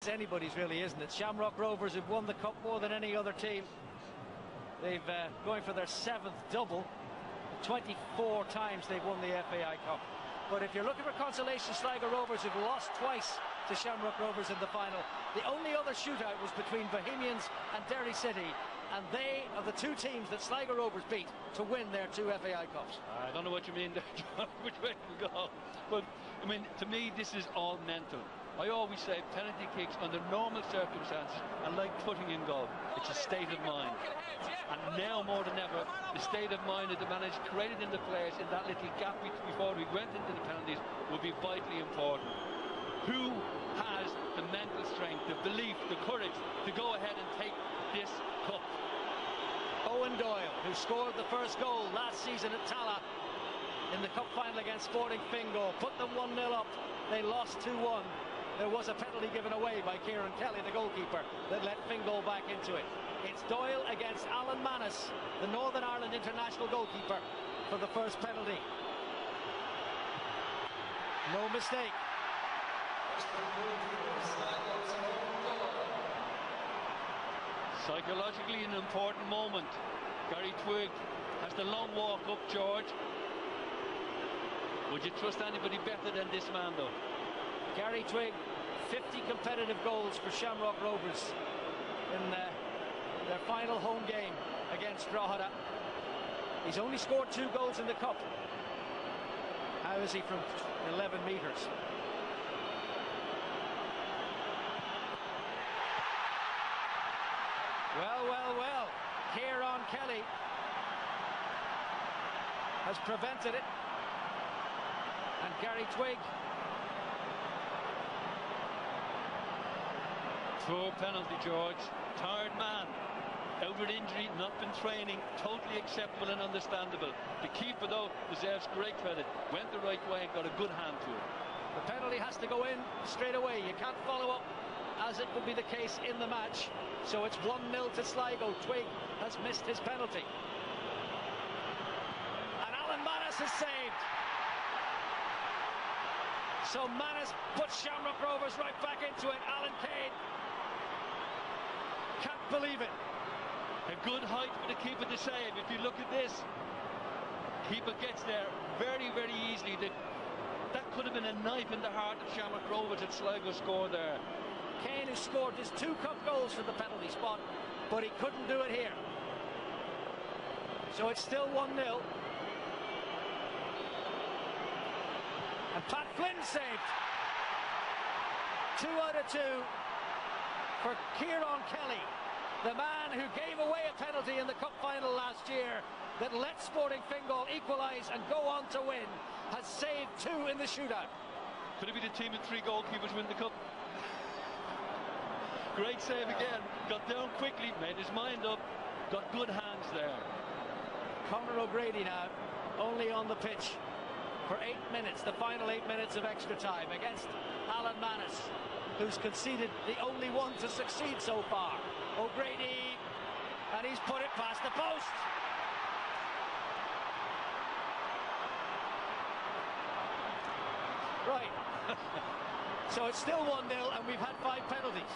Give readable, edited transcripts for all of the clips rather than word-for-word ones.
it's anybody's really, isn't it? Shamrock Rovers have won the cup more than any other team. They've going for their 7th double. 24 times they've won the FAI Cup. But if you're looking for consolation, Sligo Rovers have lost twice to Shamrock Rovers in the final. The only other shootout was between Bohemians and Derry City, and they are the two teams that Sligo Rovers beat to win their 2 FAI Cups. I don't know what you mean there, John, which way to go. But, I mean, to me, this is all mental. I always say penalty kicks under normal circumstances are like putting in goal. It's a state of mind. And now more than ever, the state of mind that the manager created in the players in that little gap before we went into the penalties will be vitally important. Who has the mental strength, the belief, the courage to go ahead and take this cup? Owen Doyle, who scored the first goal last season at Tala in the cup final against Sporting Fingal, put them 1-0 up. They lost 2-1. There was a penalty given away by Kieran Kelly, the goalkeeper, that let Fingal back into it. It's Doyle against Alan Manus, the Northern Ireland international goalkeeper, for the first penalty. No mistake. Psychologically an important moment. Gary Twigg has the long walk up, George. Would you trust anybody better than this man, though? Gary Twigg, 50 competitive goals for Shamrock Rovers in their final home game against Drogheda. He's only scored 2 goals in the cup. How is he from 11 metres? Well, Kieran Kelly has prevented it. And Gary Twigg. Poor penalty, George. Tired man. Out with injury, not been training. Totally acceptable and understandable. The keeper, though, deserves great credit. Went the right way and got a good hand to it. The penalty has to go in straight away. You can't follow up, as it would be the case in the match. So it's 1-0 to Sligo. Twigg has missed his penalty. And Alan Manus has saved. So Manus puts Shamrock Rovers right back into it. Alan Cade can't believe it. A good height for the keeper to save. If you look at this, keeper gets there very, very easily. That could have been a knife in the heart of Shamrock Rovers at Sligo score there. Kane has scored his 2 cup goals from the penalty spot, but he couldn't do it here. So it's still 1-0. And Pat Flynn saved. 2 out of 2 for Kieran Kelly, the man who gave away a penalty in the cup final last year that let Sporting Fingal equalise and go on to win, has saved 2 in the shootout. Could it be the team with 3 goalkeepers win the cup? Great save again. Got down quickly, made his mind up, got good hands there. Conor O'Grady now only on the pitch for 8 minutes, the final 8 minutes of extra time against Alan Manus, who's conceded the only one to succeed so far. O'Grady, and he's put it past the post. Right. So it's still 1-0 and we've had 5 penalties.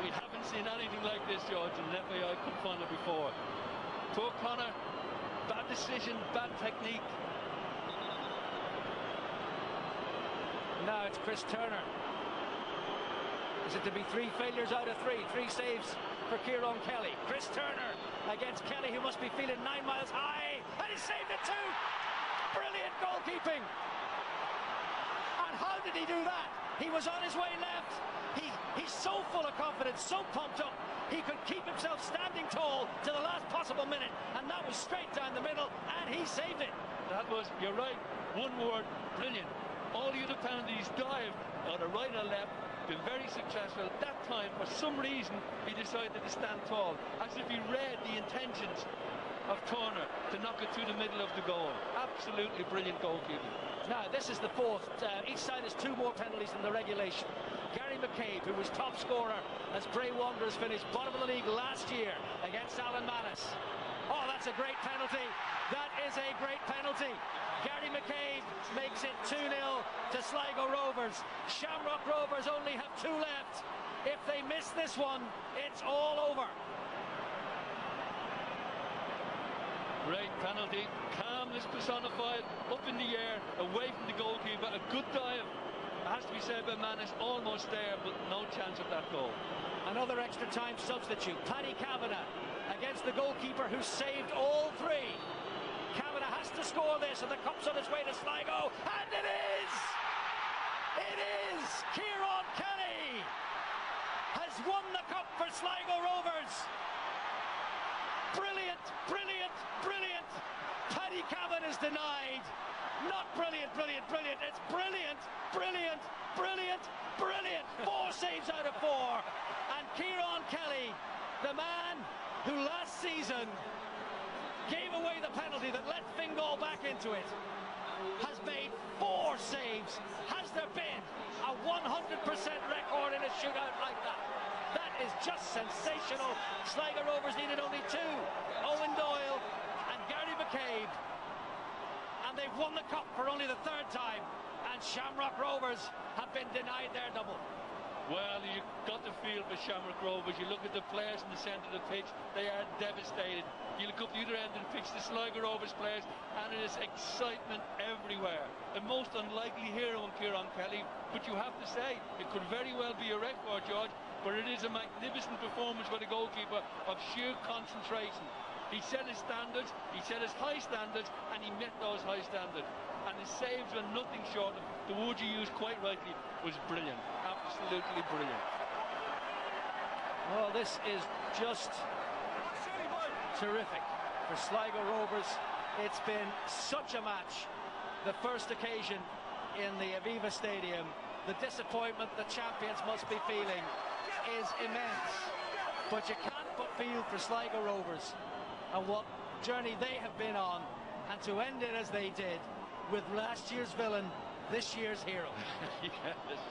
We haven't seen anything like this, George, in an FAI Cup final before. Poor Conor, bad decision, bad technique. Now it's Chris Turner. Is it to be 3 failures out of 3? 3 saves for Kieran Kelly. Chris Turner against Kelly, who must be feeling 9 miles high, and he saved it too. Brilliant goalkeeping. And how did he do that? He was on his way left. He's so full of confidence, so pumped up. He could keep himself standing tall to the last possible minute, and that was straight down the middle, and he saved it. That was, you're right, one word, brilliant. All the other penalties dived either right or left, been very successful. That time, for some reason, he decided to stand tall, as if he read the intentions of Turner to knock it through the middle of the goal. Absolutely brilliant goalkeeping. Now, this is the 4th. Each side has 2 more penalties in the regulation. Gary McCabe, who was top scorer as Bray Wanderers finished bottom of the league last year against Alan Manus. Oh, that's a great penalty. That is a great penalty. Gary McCabe makes it 2-0 to Sligo Rovers. Shamrock Rovers only have 2 left. If they miss this one, it's all over. Great penalty, calmness personified, up in the air, away from the goalkeeper, a good dive. It has to be said by Manis, almost there, but no chance of that goal. Another extra time substitute, Paddy Kavanagh against the goalkeeper who saved all three. Kavanagh has to score this, and the cup's on its way to Sligo, and it is! It is! Kieran Kelly has won the cup for Sligo Rovers. Brilliant, brilliant, brilliant. Paddy Kavanagh is denied. Not brilliant, brilliant, brilliant. It's brilliant, brilliant, brilliant, brilliant. 4 saves out of 4. And Kieran Kelly, the man who last season gave away the penalty that let Fingal back into it, has made 4 saves. Has there been a 100% record in a shootout like that? That is just sensational. Sligo Rovers needed only 2. Owen Doyle and Gary McCabe. And they've won the cup for only the 3rd time. And Shamrock Rovers have been denied their double. Well, you've got to feel for Shamrock Rovers. You look at the players in the centre of the pitch, they are devastated. You look up the other end of the pitch, the Sligo Rovers players, and it is excitement everywhere. A most unlikely hero in Kieran Kelly, but you have to say, it could very well be a record, George, but it is a magnificent performance by the goalkeeper of sheer concentration. He set his standards, he set his high standards, and he met those high standards. And his saves were nothing short of, the word you used quite rightly, was brilliant. Absolutely brilliant. Well, this is just terrific for Sligo Rovers. It's been such a match. The first occasion in the Aviva Stadium. The disappointment the champions must be feeling is immense. But you can't but feel for Sligo Rovers and what journey they have been on, and to end it as they did, with last year's villain, this year's hero.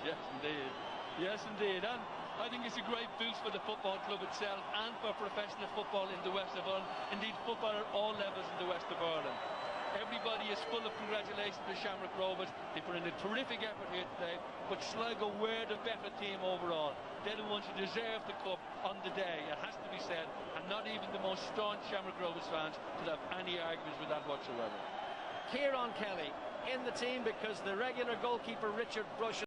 Yes, indeed. Yes, indeed. And I think it's a great boost for the football club itself and for professional football in the west of Ireland. Indeed, football at all levels in the west of Ireland. Everybody is full of congratulations to Shamrock Rovers. They put in a terrific effort here today, but Sligo were the better team overall. They're the ones who deserve the cup on the day, it has to be said, and not even the most staunch Shamrock Rovers fans could have any arguments with that whatsoever. Kieran Kelly in the team because the regular goalkeeper Richard Brush